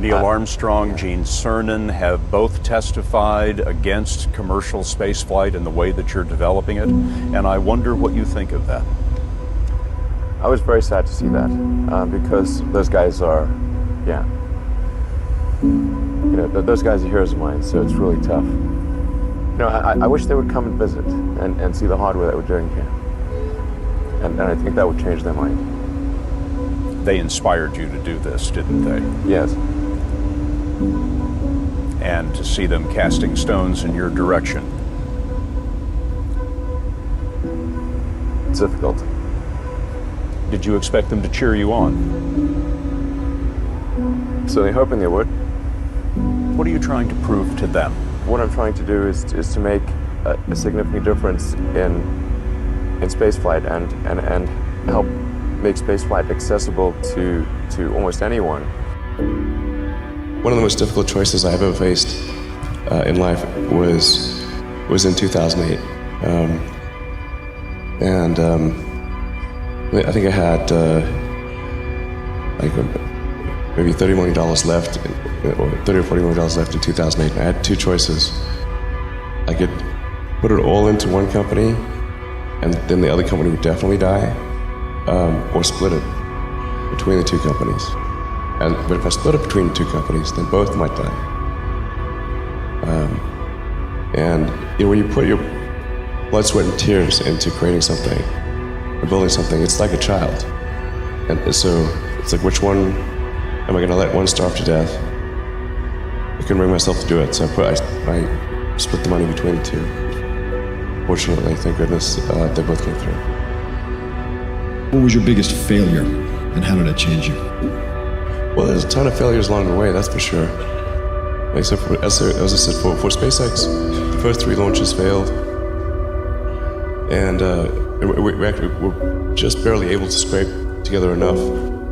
Neil Armstrong, Gene Cernan have both testified against commercial spaceflight and the way that you're developing it, and I wonder what you think of that. I was very sad to see that, because those guys are, yeah, those guys are heroes of mine, so it's really tough. I wish they would come and visit and see the hardware that we're doing here. And I think that would change their mind. They inspired you to do this, didn't they? Yes. And to see them casting stones in your direction. It's difficult. Did you expect them to cheer you on? Certainly hoping they would. What are you trying to prove to them? What I'm trying to do is to make a significant difference in spaceflight and help make spaceflight accessible to almost anyone. One of the most difficult choices I've ever faced in life was in 2008. I think I had maybe $30 million left, or $30 or $40 million left in 2008. I had two choices. I could put it all into one company, and then the other company would definitely die, or split it between the two companies. But if I split it between the two companies, then both might die. When you put your blood, sweat, and tears into creating something, or building something, it's like a child. And so it's like, which one am I going to let one starve to death? I couldn't bring myself to do it, so I split the money between the two. Fortunately, thank goodness, they both came through. What was your biggest failure, and how did it change you? Well, there's a ton of failures along the way, that's for sure. As I said, for SpaceX, the first 3 launches failed, and we were just barely able to scrape together enough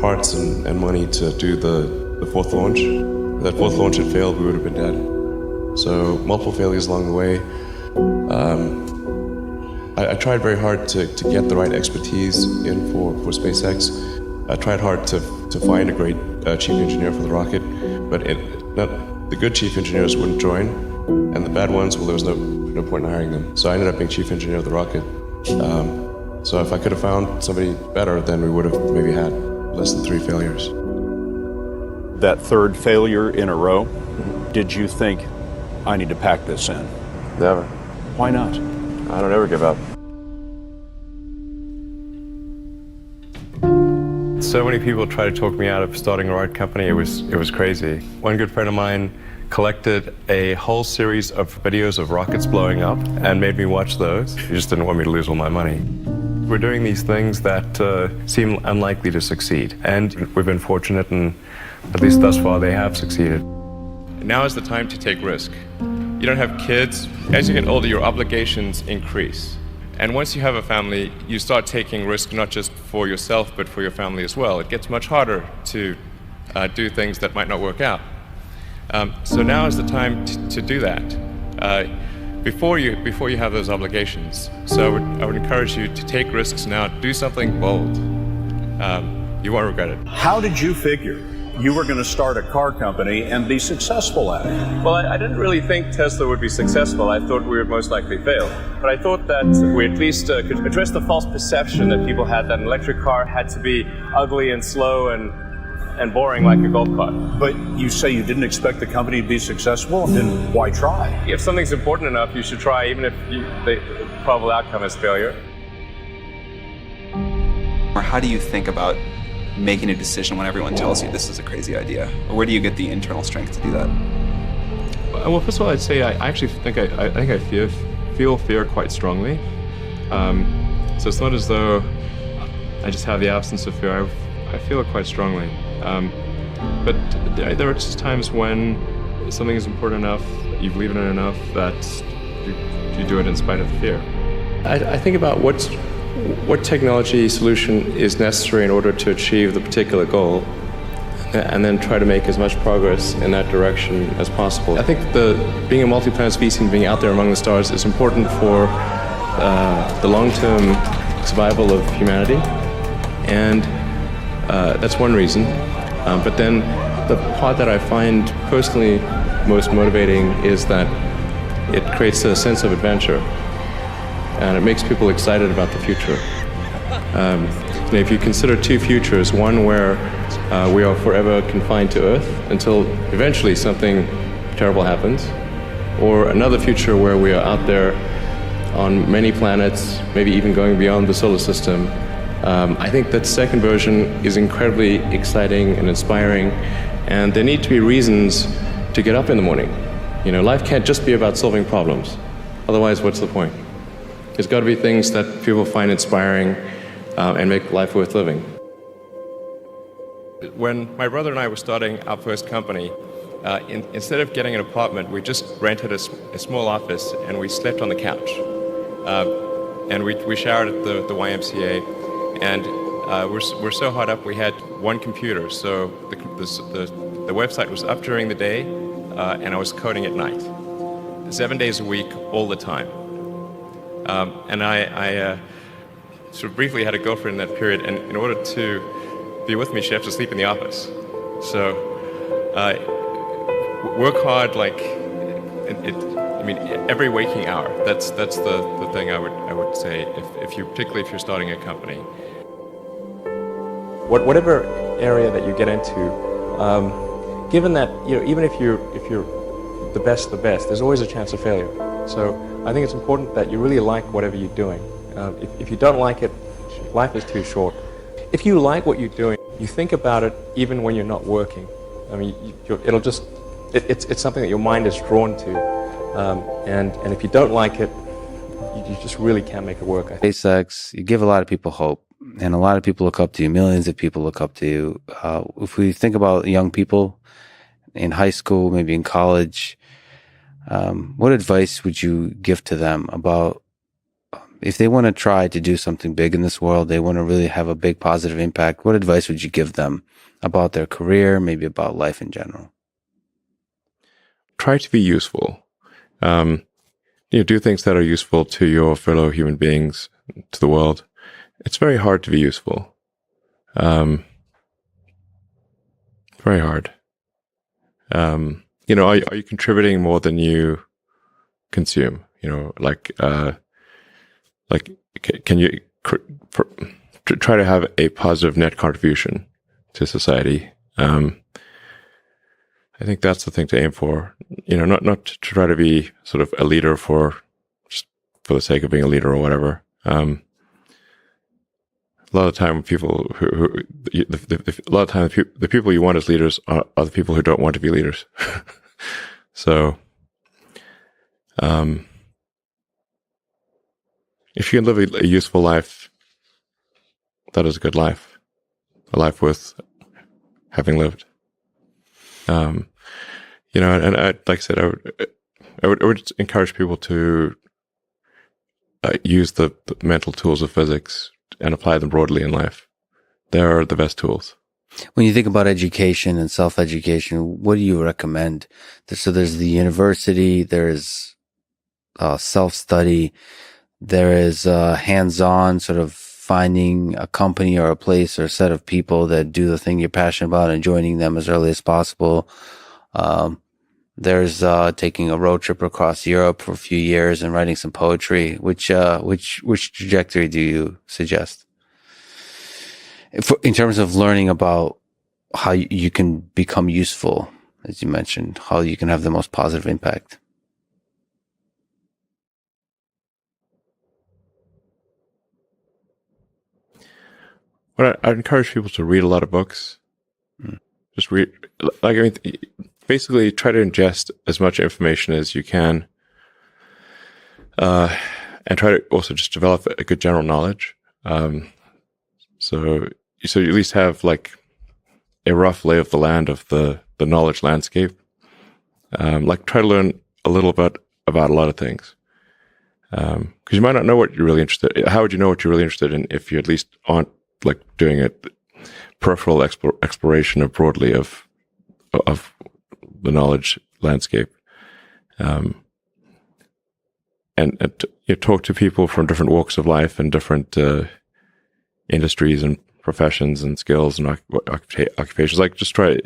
parts and money to do the 4th launch. If that 4th launch had failed, we would have been dead. So multiple failures along the way. I tried very hard to get the right expertise in for SpaceX. I tried hard to find a great chief engineer for the rocket, but the good chief engineers wouldn't join, and the bad ones, well, there was no point in hiring them. So I ended up being chief engineer of the rocket. So if I could have found somebody better, then we would have maybe had less than 3 failures. That 3rd failure in a row, did you think, I need to pack this in? Never. Why not? I don't ever give up. So many people tried to talk me out of starting a rocket company. It was crazy. One good friend of mine collected a whole series of videos of rockets blowing up and made me watch those. He just didn't want me to lose all my money. We're doing these things that seem unlikely to succeed, and we've been fortunate, and at least thus far they have succeeded. Now is the time to take risk. You don't have kids. As you get older, your obligations increase. And once you have a family, you start taking risk not just for yourself, but for your family as well. It gets much harder to do things that might not work out. So now is the time to do that before you have those obligations. So I would encourage you to take risks now. Do something bold. You won't regret it. How did you figure you were going to start a car company and be successful at it? Well, I didn't really think Tesla would be successful. I thought we would most likely fail. But I thought that we at least could address the false perception that people had that an electric car had to be ugly and slow and boring like a golf cart. But you say you didn't expect the company to be successful, then why try? If something's important enough, you should try, even if the probable outcome is failure. Or how do you think about making a decision when everyone tells you this is a crazy idea? Or where do you get the internal strength to do that? Well, first of all, I'd say I actually think I feel fear quite strongly. So it's not as though I just have the absence of fear. I feel it quite strongly. But there are just times when something is important enough, you believe in it enough, that you do it in spite of the fear. I think about what technology solution is necessary in order to achieve the particular goal, and then try to make as much progress in that direction as possible. I think being a multi-planet species and being out there among the stars is important for the long-term survival of humanity, and that's one reason. But then the part that I find personally most motivating is that it creates a sense of adventure, and it makes people excited about the future. If you consider two futures, one where we are forever confined to Earth until eventually something terrible happens, or another future where we are out there on many planets, maybe even going beyond the solar system, I think that second version is incredibly exciting and inspiring, and there need to be reasons to get up in the morning. Life can't just be about solving problems. Otherwise, what's the point? There's got to be things that people find inspiring and make life worth living. When my brother and I were starting our first company, instead of getting an apartment, we just rented a small office and we slept on the couch. And we showered at the YMCA, and we're so hot up we had one computer, so the website was up during the day, and I was coding at night, 7 days a week, all the time. And I sort of briefly had a girlfriend in that period, and in order to be with me, she had to sleep in the office. So work hard, every waking hour. That's the thing I would say particularly if you're starting a company. Whatever area that you get into, given that even if you're the best, there's always a chance of failure. So I think it's important that you really like whatever you're doing. If you don't like it, life is too short. If you like what you're doing, you think about it even when you're not working. I mean, it's something that your mind is drawn to, and if you don't like it, you just really can't make it work. SpaceX, you give a lot of people hope, and a lot of people look up to you. Millions of people look up to you. If we think about young people in high school, maybe in college, what advice would you give to them about if they want to try to do something big in this world, they want to really have a big positive impact? What advice would you give them about their career, maybe about life in general? Try to be useful. Do things that are useful to your fellow human beings, to the world. It's very hard to be useful. Very hard. Are you contributing more than you consume? Can you try to have a positive net contribution to society? I think that's the thing to aim for. Not to try to be sort of a leader just for the sake of being a leader or whatever. A lot of the time, the people you want as leaders are the people who don't want to be leaders. So, if you can live a useful life, that is a good life, a life worth having lived. And like I said, I would encourage people to use the mental tools of physics and apply them broadly in life. They're the best tools. When you think about education and self-education, what do you recommend? So there's the university, there's self-study, there is hands-on, sort of finding a company or a place or a set of people that do the thing you're passionate about and joining them as early as possible. There's taking a road trip across Europe for a few years and writing some poetry. Which trajectory do you suggest? In terms of learning about how you can become useful, as you mentioned, how you can have the most positive impact. Well, I'd encourage people to read a lot of books. Just read, basically try to ingest as much information as you can, and try to also just develop a good general knowledge. So you at least have like a rough lay of the land of the knowledge landscape. Try to learn a little bit about a lot of things. Because you might not know what you're really interested in. How would you know what you're really interested in if you at least aren't doing a peripheral exploration of broadly of the knowledge landscape, and you talk to people from different walks of life and different industries and professions and skills and occupations. Just try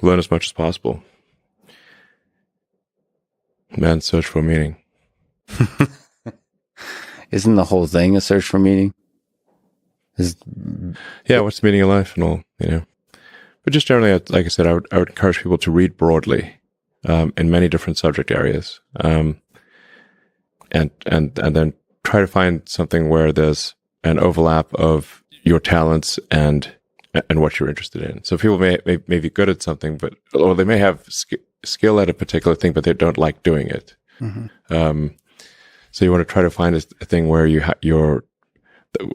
learn as much as possible. Man's search for meaning. Isn't the whole thing a search for meaning? Yeah, what's the meaning of life and all, But just generally, like I said, I would encourage people to read broadly in many different subject areas, and then try to find something where there's an overlap of your talents and what you're interested in. So people may be good at something, or they may have skill at a particular thing, but they don't like doing it. Mm-hmm. So you want to try to find a thing where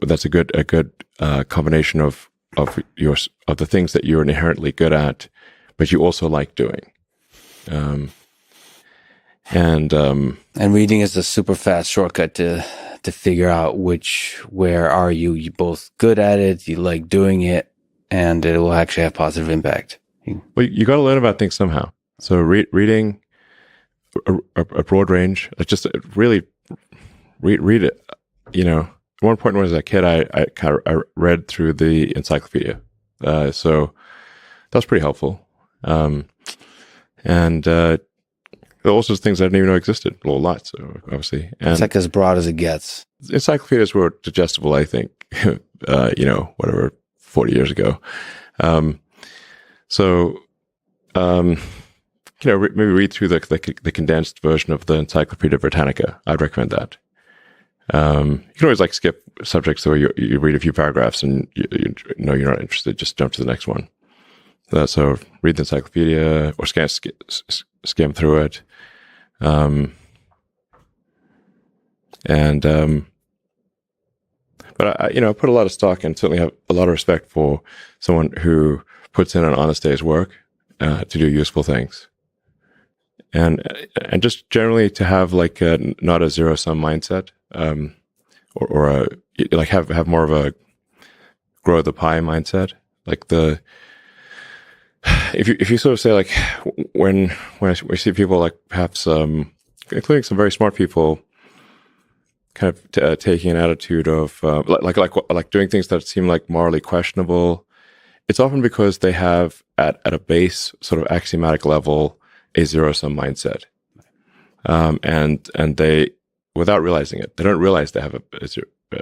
that's a good combination of the things that you're inherently good at, but you also like doing. And reading is a super fast shortcut to figure out where are you both good at it, you like doing it, and it will actually have positive impact. Well, you got to learn about things somehow. So reading a broad range, just really read it. At one point when I was a kid, I read through the encyclopedia. So that was pretty helpful. And there are also things I didn't even know existed. Well, lots, obviously. And it's like as broad as it gets. Encyclopedias were digestible, I think, 40 years ago. Maybe read through the condensed version of the Encyclopedia Britannica. I'd recommend that. You can always skip subjects where you read a few paragraphs and you know you're not interested, just jump to the next one. So read the encyclopedia or skim through it. But I put a lot of stock and certainly have a lot of respect for someone who puts in an honest day's work to do useful things. And just generally to have not a zero-sum mindset, or have more of a grow the pie mindset. If you sort of say when we see people perhaps including some very smart people kind of taking an attitude of doing things that seem morally questionable, it's often because they have at a base sort of axiomatic level a zero-sum mindset, and they, without realizing it, they don't realize they have a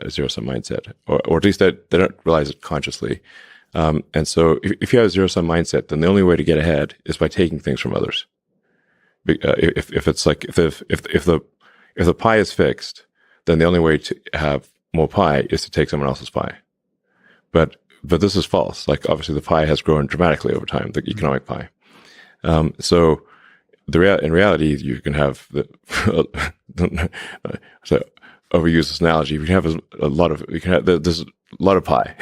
zero-sum mindset, or at least they don't realize it consciously. And so if you have a zero-sum mindset, then the only way to get ahead is by taking things from others. If the pie is fixed, then the only way to have more pie is to take someone else's pie. But this is false. Obviously the pie has grown dramatically over time, the economic pie. So in reality, you can have so overuse this analogy. You can have there's a lot of pie.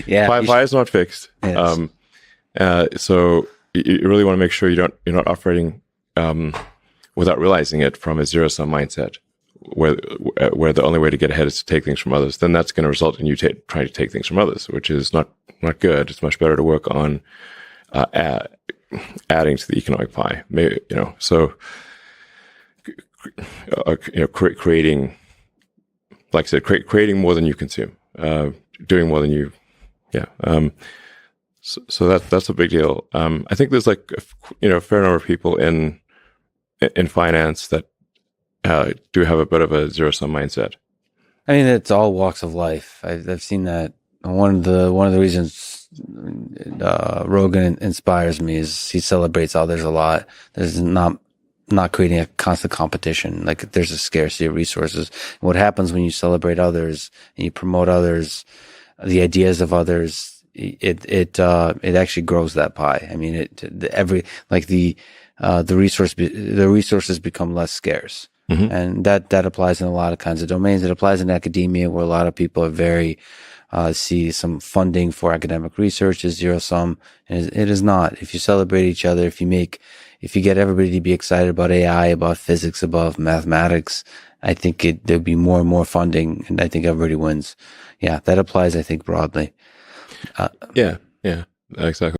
Yeah, pie is not fixed. Yes. So you really want to make sure you're not operating without realizing it from a zero-sum mindset, where the only way to get ahead is to take things from others. Then that's going to result in you trying to take things from others, which is not good. It's much better to work on adding to the economic pie. Creating, like I said, creating more than you consume, doing more than you, So that's a big deal. I think there's a fair number of people in finance that do have a bit of a zero-sum mindset. I mean, it's all walks of life. I've seen that. One of the reasons Rogan inspires me is he celebrates others a lot. There's not creating a constant competition. There's a scarcity of resources. And what happens when you celebrate others and you promote others, the ideas of others, it actually grows that pie. I mean, the resources become less scarce. Mm-hmm. And that applies in a lot of kinds of domains. It applies in academia, where a lot of people are very see some funding for academic research is zero sum. And it is not. If you celebrate each other, if you get everybody to be excited about AI, about physics, about mathematics, I think there'll be more and more funding, and I think everybody wins. Yeah, that applies, I think, broadly. Yeah, exactly.